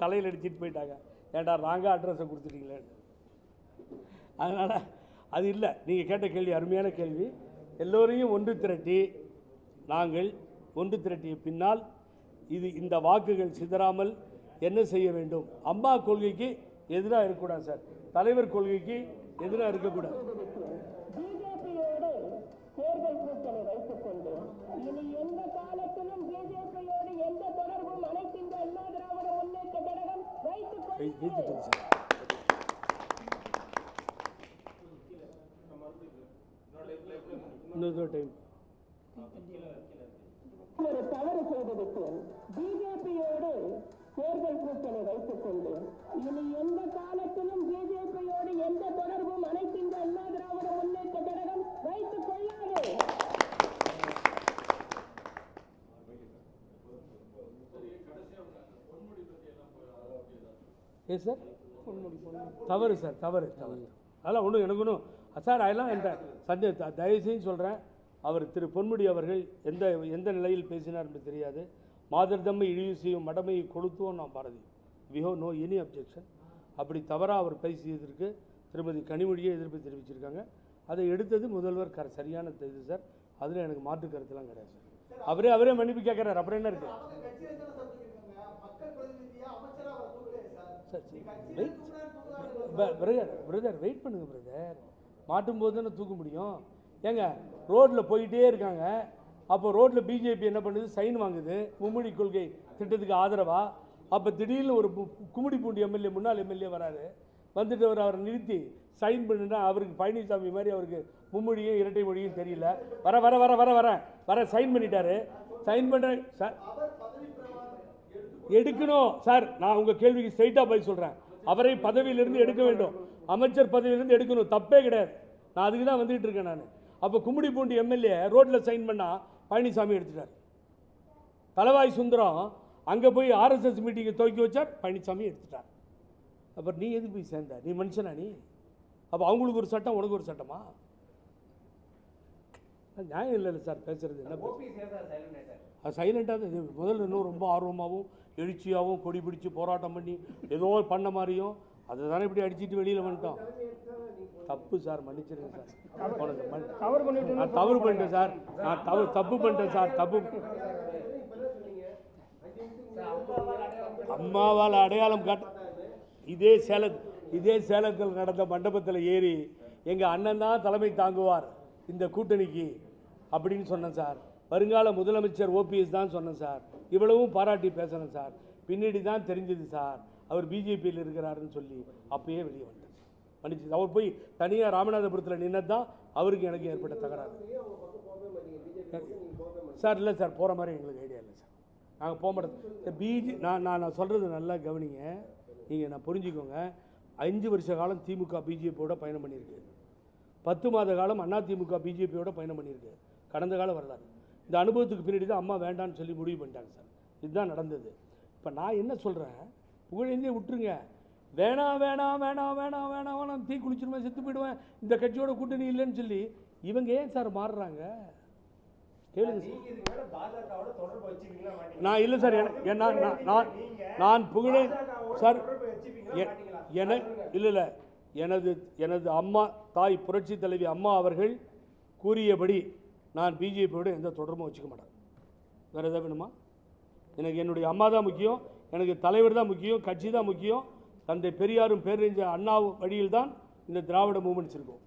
தலையில் அடிச்சிட்டு போயிட்டாங்க. ஏன்டா ராங்காக அட்ரஸை கொடுத்துட்டீங்களே. அதனால் அது இல்லை. நீங்கள் கேட்ட கேள்வி அருமையான கேள்வி. எல்லோரையும் ஒன்று திரட்டி நாங்கள் ஒன்று திரட்டிய பின்னால் இந்த வாக்குகள் சிதறாமல் என்ன செய்ய வேண்டும்? அம்மா கொள்கைக்கு எதிராக இருக்கக்கூடாது சார், தலைவர் கொள்கைக்கு எதிராக இருக்கக்கூடாது. இன்னொரு டைம் ஒரு தவறு செய்ததற்கு பிஜேபியோடு தேர்தல் கூட்டணி வைத்துக் கொண்டு இனி எந்த காலத்திலும் பிஜேபியோடு எந்த தொடர்பும் அனைத்து இந்த அண்ணா திராவிட முன்னேற்ற கழகம் வைத்துக் கொள்ளாது. சார் தவறு சார், தவறு தவறு. அதெல்லாம் ஒன்றும் எனக்கு ஒன்றும் சார், அதெல்லாம் என்ற சந்தேக தயவுசெய்து சொல்கிறேன். அவர் திரு பொன்முடி அவர்கள் எந்த நிலையில் பேசினார் என்று தெரியாது. மாதர்தம்மை இழிவு செய்யும் மடமையை கொளுத்துவோம் நாம் Bharathi. We have no any objection. அப்படி தவறாக அவர் பேசியதற்கு திருமதி கனிமொழியை எதிர்ப்பு தெரிவிச்சிருக்காங்க. அதை எடுத்தது முதல்வர் சரியான இது சார். அதில் எனக்கு மாற்று கருத்துலாம் கிடையாது சார். அவரே மன்னிப்பு கேட்குறாரு. அப்புறம் என்ன இருக்குது பிரதர்? வெயிட் பண்ணுங்க பிரதர். மாட்டும் போது தானே தூக்க முடியும். ஏங்க ரோட்டில் போயிட்டே இருக்காங்க. அப்போ ரோட்டில் பிஜேபி என்ன பண்ணுது? சைன் வாங்குது மும்மொழி கொள்கை திட்டத்துக்கு ஆதரவா. அப்போ திடீர்னு ஒரு கும்மிடிப்பூண்டி எம்எல்ஏ, முன்னாள் எம்எல்ஏ வராரு. வந்துட்டு அவரை நிறுத்தி சைன் பண்ணுன்னா அவருக்கு பழனிசாமி மாதிரி அவருக்கு மும்மொழியும் இரட்டை மொழியும் தெரியல. வர வர வர வர வர வர சைன் பண்ணிட்டாரு. சைன் பண்ணுற சார் எடுக்கணும் சார். நான் உங்கள் கேள்விக்கு ஸ்ட்ரைட்டாக போய் சொல்கிறேன். அவரை பதவியிலிருந்து எடுக்க வேண்டும். அமைச்சர் பதவியிலிருந்து எடுக்கணும். தப்பே கிடையாது. நான் அதுக்கு தான் வந்துகிட்டு இருக்கேன் நான். அப்போ கும்மிடிப்பூண்டி எம்எல்ஏ ரோட்டில் சைன் பண்ணால் பழனிசாமி எடுத்துட்டார். தலவாய் சுந்தரம் அங்கே போய் ஆர்எஸ்எஸ் மீட்டிங்கை துவக்கி வச்சார், பழனிசாமி எடுத்துட்டார். அப்புறம் நீ எதுக்கு போய் சேர்ந்த? நீ மனுஷனா நீ? அப்போ அவங்களுக்கு ஒரு சட்டம், உனக்கு ஒரு சட்டமா? நியாயம் இல்லை சார் பேசுறது. என்ன அது சைலண்டாக முதல்ல இன்னும் ரொம்ப ஆர்வமாகவும் எழுச்சியாகவும் கொடி பிடிச்சி போராட்டம் பண்ணி ஏதோ பண்ண மாதிரியும் அதை தானே இப்படி அடிச்சுட்டு வெளியில் வந்துட்டோம். தப்பு சார், மன்னிச்சிருங்க சார். நான் தவறு பண்ணிட்டேன் சார். நான் தப்பு பண்ணிட்டேன் சார். தப்பு. அம்மாவால் அடையாளம் காட்ட இதே சேலத்தில் நடந்த மண்டபத்தில் ஏறி எங்கள் அண்ணன் தான் தலைமை தாங்குவார் இந்த கூட்டணிக்கு அப்படின்னு சொன்னேன் சார். வருங்கால முதலமைச்சர் ஓபிஎஸ் தான் சொன்னேன் சார். இவ்வளவும் பாராட்டி பேசுகிறேன் சார். பின்னாடி தான் தெரிஞ்சது சார் அவர் பிஜேபியில் இருக்கிறாருன்னு சொல்லி. அப்பயே வெளியே வந்தார். மன்னிச்சு. அவர் போய் தனியாக ராமநாதபுரத்தில் நின்னது தான் அவருக்கு எனக்கு ஏற்பட்ட தகராறு சார். இல்லை சார், போகிற மாதிரி எங்களுக்கு ஐடியா இல்லை சார். நாங்கள் போக மாட்டோம். நான் சொல்கிறது நல்லா கவனிங்க. நீங்கள் நான் புரிஞ்சுக்கோங்க. 5 வருஷ காலம் திமுக பிஜேபியோட பயணம் பண்ணியிருக்கு. 10 மாத காலம் அதிமுக பிஜேபியோட பயணம் பண்ணியிருக்கு. கடந்த கால வரலாறு. இந்த அனுபவத்துக்கு பின்னாடி தான் அம்மா வேண்டான்னு சொல்லி முடிவு பண்ணிட்டாங்க சார். இதுதான் நடந்தது. இப்போ நான் என்ன சொல்கிறேன், புகழேந்தியே விட்டுருங்க. வேணாம் வேணாம் வேணாம் வேணாம் வேணாம் வேணாம், தீ குளிச்சிருவேன், செத்து போயிடுவேன், இந்த கட்சியோட கூட்டணி இல்லைன்னு சொல்லி இவங்க ஏன் சார் மாறுறாங்க? கேளுங்க நான் இல்லை சார். நான் புகழே சார் இல்லை எனது அம்மா தாய் புரட்சி தலைவி அம்மா அவர்கள் கூறியபடி நான் பிஜேபியோட எந்த தொடர்பும் வச்சுக்க மாட்டேன். வேறு எதாவது வேணுமா? எனக்கு என்னுடைய அம்மா தான் முக்கியம். எனக்கு தலைவர் தான் முக்கியம். கட்சி தான் முக்கியம். தந்தை பெரியாரும் பேரறிஞர் அண்ணா வழியில் தான் இந்த திராவிட மூவ்மெண்ட்ஸ் இருக்கும்.